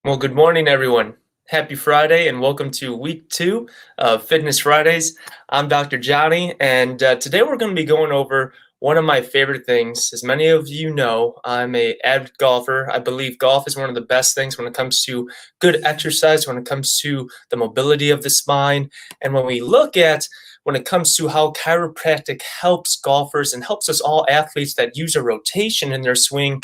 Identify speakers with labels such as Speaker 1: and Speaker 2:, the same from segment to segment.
Speaker 1: Well, good morning, everyone. Happy Friday, and welcome to week 2 of Fitness Fridays. I'm Dr. Johnny, and today we're going to be going over one of my favorite things. As many of you know, I'm an avid golfer. I believe golf is one of the best things when it comes to good exercise, when it comes to the mobility of the spine, and when it comes to how chiropractic helps golfers and helps us all athletes that use a rotation in their swing.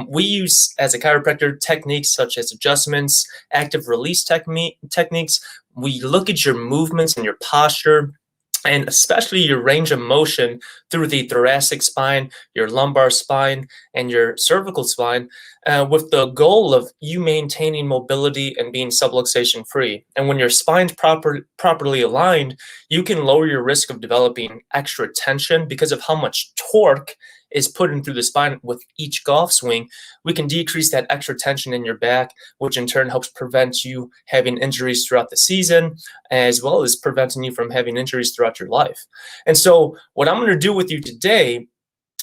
Speaker 1: We use, as a chiropractor, techniques such as adjustments, active release techniques. We look at your movements and your posture, and especially your range of motion through the thoracic spine, your lumbar spine, and your cervical spine, with the goal of you maintaining mobility and being subluxation free. And when your spine's properly aligned, you can lower your risk of developing extra tension because of how much torque is put in through the spine with each golf swing. We can decrease that extra tension in your back, which in turn helps prevent you having injuries throughout the season, as well as preventing you from having injuries throughout your life. And so what I'm going to do with you today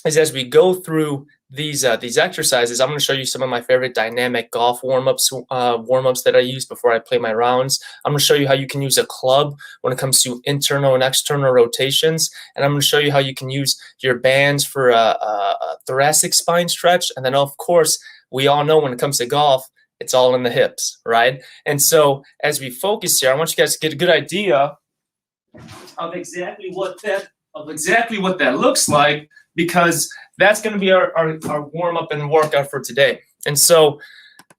Speaker 1: is, as we go through these exercises, I'm going to show you some of my favorite dynamic golf warm-ups that I use before I play my rounds. I'm going to show you how you can use a club when it comes to internal and external rotations, and I'm going to show you how you can use your bands for a thoracic spine stretch. And then, of course, we all know when it comes to golf, it's all in the hips, right? And so as we focus here, I want you guys to get a good idea of exactly what that looks like, because that's going to be our warm-up and workout for today. And so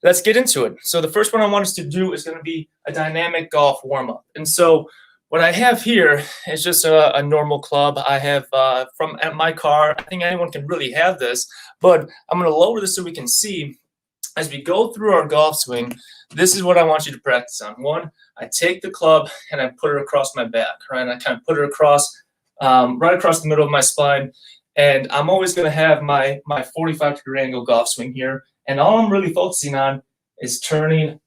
Speaker 1: let's get into it. So the first one I want us to do is going to be a dynamic golf warm-up. And so what I have here is just a normal club. I have from at my car. I think anyone can really have this, but I'm going to lower this so we can see as we go through our golf swing. This is what I want you to practice on. One, I take the club and I put it across my back, right? I kind of put it across, right across the middle of my spine. And I'm always going to have my 45-degree angle golf swing here. And all I'm really focusing on is turning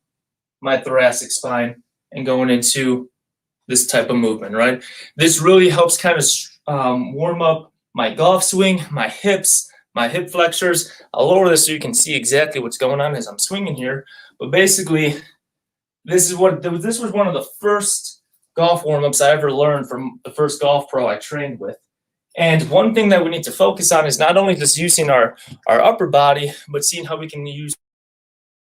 Speaker 1: my thoracic spine and going into this type of movement, right? This really helps kind of warm up my golf swing, my hips, my hip flexors. I'll lower this so you can see exactly what's going on as I'm swinging here. But basically, this was one of the first golf warm-ups I ever learned from the first golf pro I trained with. And one thing that we need to focus on is not only just using our upper body, but seeing how we can use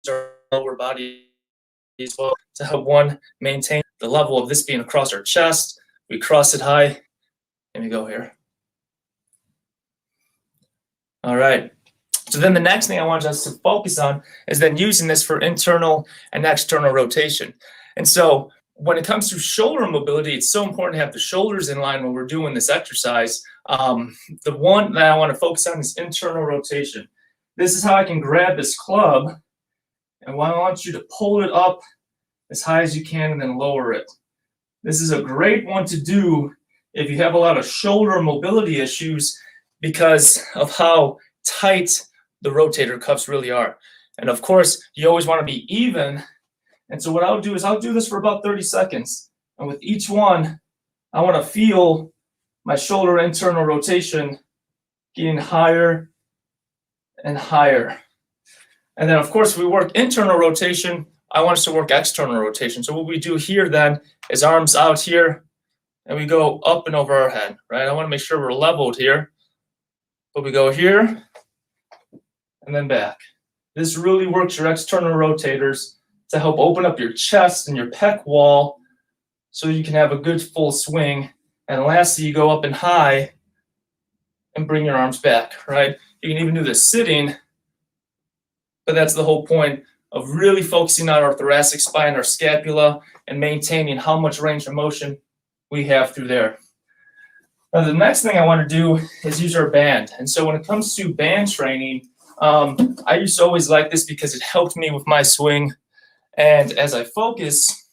Speaker 1: our lower body as well to help, one, maintain the level of this being across our chest. We cross it high, and we go here. All right. So then the next thing I want us to focus on is then using this for internal and external rotation. And so when it comes to shoulder mobility, it's so important to have the shoulders in line when we're doing this exercise. The one that I want to focus on is internal rotation. This is how I can grab this club, and I want you to pull it up as high as you can and then lower it. This is a great one to do if you have a lot of shoulder mobility issues because of how tight the rotator cuffs really are. And of course, you always want to be even. And so what I'll do is I'll do this for about 30 seconds. And with each one, I want to feel my shoulder internal rotation getting higher and higher. And then, of course, we work internal rotation. I want us to work external rotation. So what we do here then is arms out here, and we go up and over our head, right? I want to make sure we're leveled here. But we go here and then back. This really works your external rotators to help open up your chest and your pec wall so you can have a good full swing. And lastly, you go up and high and bring your arms back, right? You can even do this sitting, but that's the whole point of really focusing on our thoracic spine, our scapula, and maintaining how much range of motion we have through there. Now, the next thing I want to do is use our band. And so when it comes to band training, I used to always like this because it helped me with my swing. And as I focus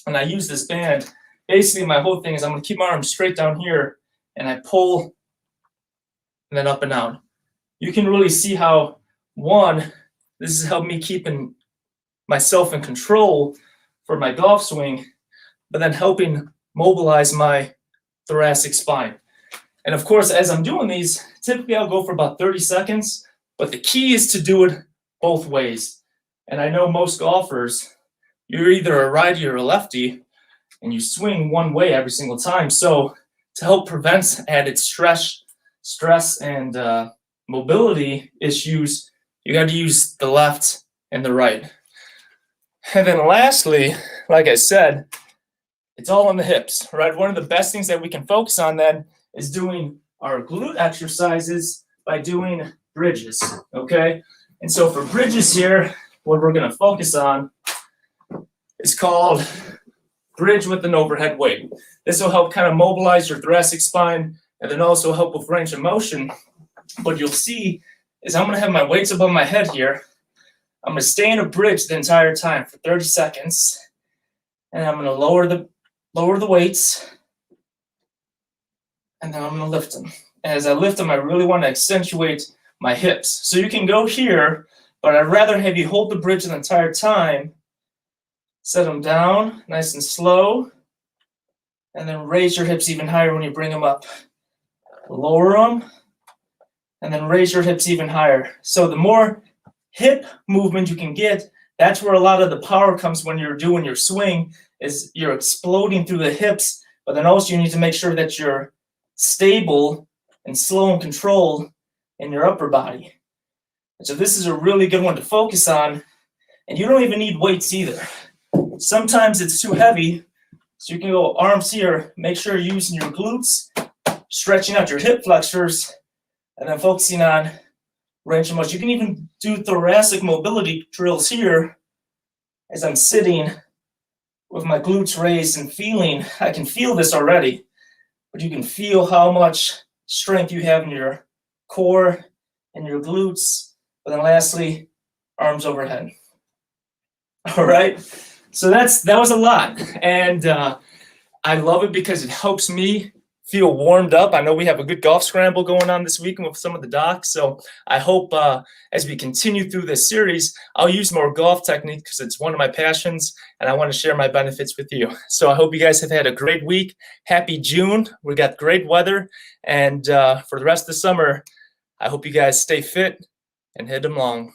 Speaker 1: and I use this band, basically my whole thing is I'm going to keep my arms straight down here and I pull and then up and down. You can really see how, one, this has helped me keeping myself in control for my golf swing, but then helping mobilize my thoracic spine. And of course, as I'm doing these, typically I'll go for about 30 seconds, but the key is to do it both ways. And I know most golfers, you're either a righty or a lefty, and you swing one way every single time. So to help prevent added stress and mobility issues, you got to use the left and the right. And then lastly, like I said, it's all on the hips, right? One of the best things that we can focus on then is doing our glute exercises by doing bridges, okay? And so for bridges here, what we're going to focus on is called bridge with an overhead weight. This will help kind of mobilize your thoracic spine and then also help with range of motion. What you'll see is I'm going to have my weights above my head here. I'm going to stay in a bridge the entire time for 30 seconds. And I'm going to lower the weights. And then I'm going to lift them. As I lift them, I really want to accentuate my hips. So you can go here, but I'd rather have you hold the bridge the entire time. Set them down, nice and slow. And then raise your hips even higher when you bring them up. Lower them. And then raise your hips even higher. So the more hip movement you can get, that's where a lot of the power comes when you're doing your swing, is you're exploding through the hips, but then also you need to make sure that you're stable and slow and controlled in your upper body. So this is a really good one to focus on, and you don't even need weights either. Sometimes it's too heavy, so you can go arms here, make sure you're using your glutes, stretching out your hip flexors, and then focusing on range of motion. You can even do thoracic mobility drills here as I'm sitting with my glutes raised and feeling. I can feel this already, but you can feel how much strength you have in your core and your glutes. But then lastly, arms overhead. All right. So that was a lot. And I love it because it helps me feel warmed up. I know we have a good golf scramble going on this weekend with some of the docs. So I hope as we continue through this series, I'll use more golf technique because it's one of my passions and I want to share my benefits with you. So I hope you guys have had a great week. Happy June. We got great weather. And for the rest of the summer, I hope you guys stay fit and hit them long.